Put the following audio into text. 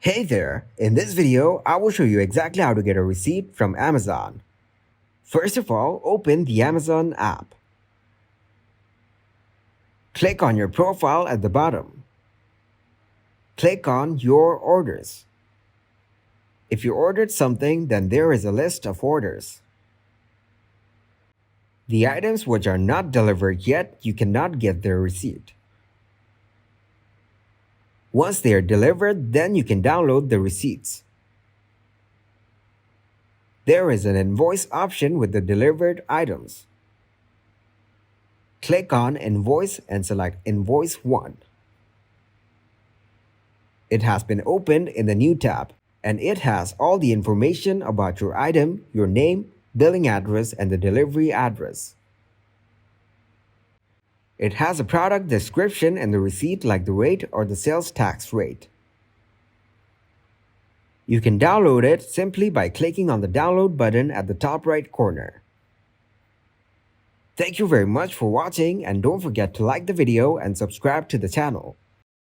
Hey there! In this video, I will show you exactly how to get a receipt from Amazon. First of all, open the Amazon app. Click on your profile at the bottom. Click on Your Orders. If you ordered something, then there is a list of orders. The items which are not delivered yet, you cannot get their receipt. Once they are delivered, then you can download the receipts. There is an invoice option with the delivered items. Click on Invoice and select Invoice 1. It has been opened in the new tab, and it has all the information about your item, your name, billing address, and the delivery address. It has a product description and the receipt like the rate or the sales tax rate. You can download it simply by clicking on the download button at the top right corner. Thank you very much for watching, and don't forget to like the video and subscribe to the channel.